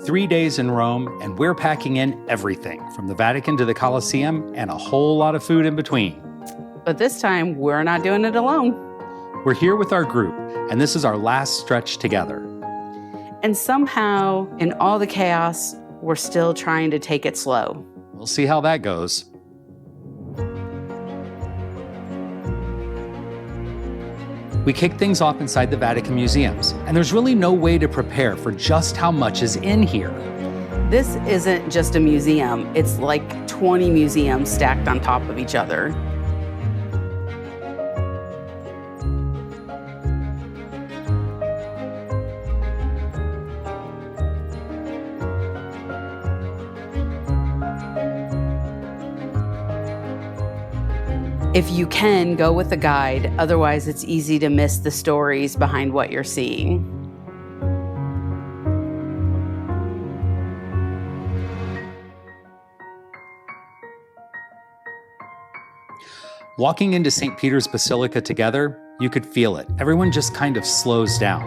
3 days in Rome, and we're packing in everything from the Vatican to the Colosseum and a whole lot of food in between. But this time, we're not doing it alone. We're here with our group, and this is our last stretch together. And somehow, in all the chaos, we're still trying to take it slow. We'll see how that goes. We kick things off inside the Vatican Museums, and there's really no way to prepare for just how much is in here. This isn't just a museum. It's like 20 museums stacked on top of each other. If you can, go with a guide. Otherwise, it's easy to miss the stories behind what you're seeing. Walking into St. Peter's Basilica together, you could feel it. Everyone just kind of slows down.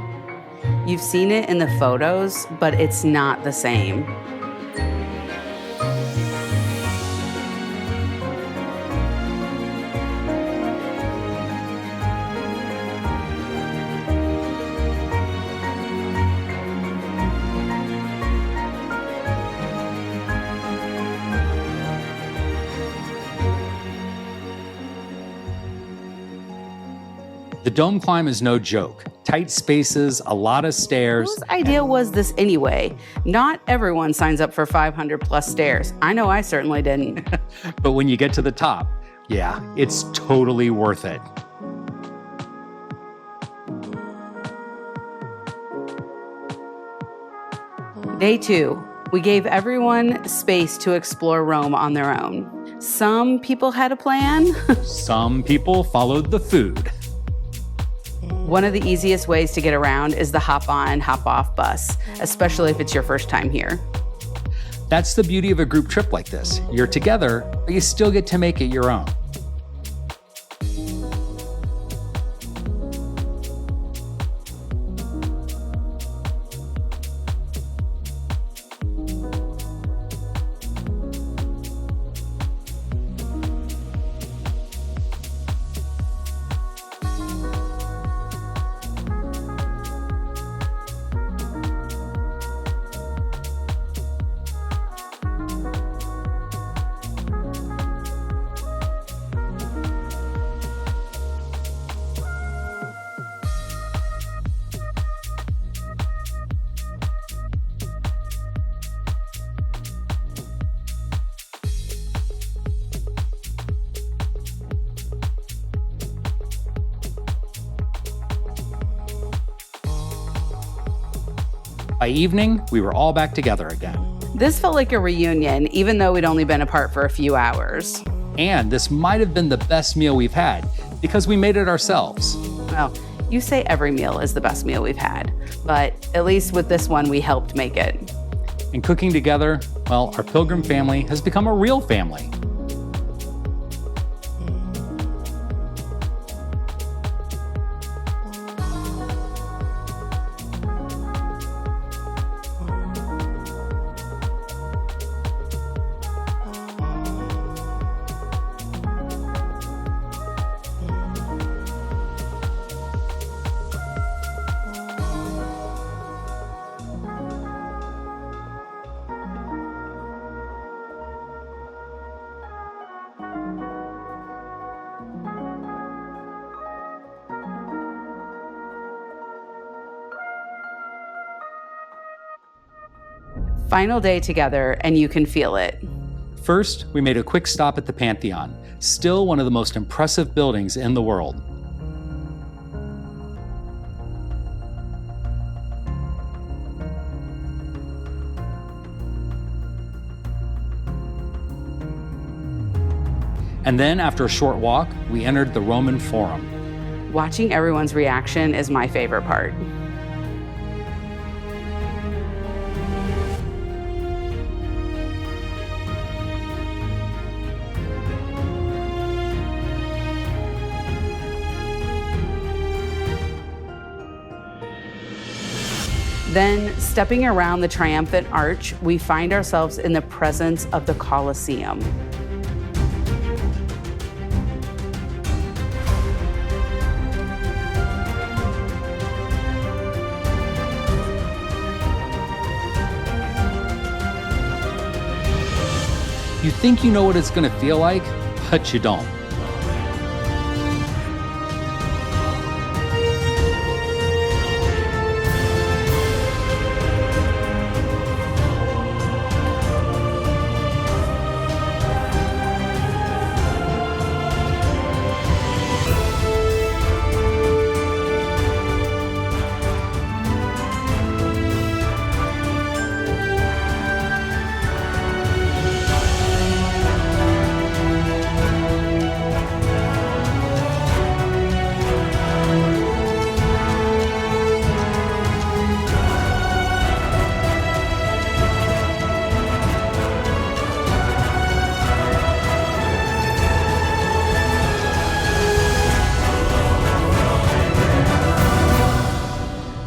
You've seen it in the photos, but it's not the same. The dome climb is no joke. Tight spaces, a lot of stairs. Whose idea was this anyway? Not everyone signs up for 500 plus stairs. I know I certainly didn't. But when you get to the top, yeah, it's totally worth it. Day 2, we gave everyone space to explore Rome on their own. Some people had a plan. Some people followed the food. One of the easiest ways to get around is the hop-on, hop-off bus, especially if it's your first time here. That's the beauty of a group trip like this. You're together, but you still get to make it your own. By evening, we were all back together again. This felt like a reunion, even though we'd only been apart for a few hours. And this might have been the best meal we've had because we made it ourselves. Well, you say every meal is the best meal we've had, but at least with this one, we helped make it. And cooking together, well, our Pilgrim family has become a real family. Final day together, and you can feel it. First, we made a quick stop at the Pantheon, still one of the most impressive buildings in the world. And then, after a short walk, we entered the Roman Forum. Watching everyone's reaction is my favorite part. Then, stepping around the triumphant arch, we find ourselves in the presence of the Colosseum. You think you know what it's going to feel like, but you don't.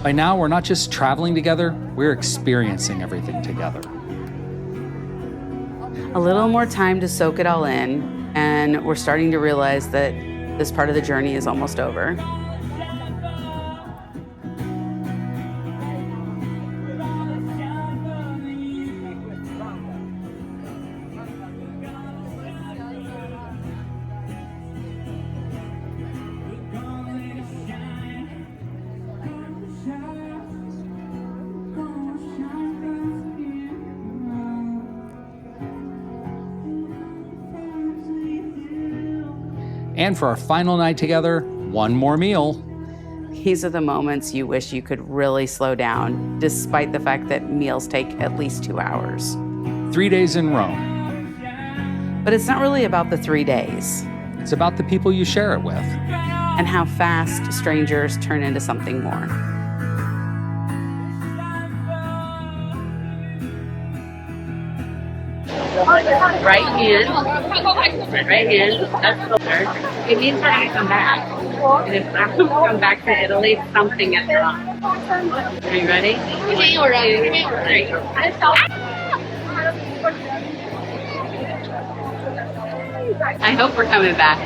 By now, we're not just traveling together, we're experiencing everything together. A little more time to soak it all in, and we're starting to realize that this part of the journey is almost over. And for our final night together, one more meal. These are the moments you wish you could really slow down, despite the fact that meals take at least 2 hours. 3 days in Rome. But it's not really about the 3 days. It's about the people you share it with. And how fast strangers turn into something more. Right hand, that's the word. It means we're going to come back. And if we're going to come back to Italy, something is wrong. Are you ready? I hope we're coming back.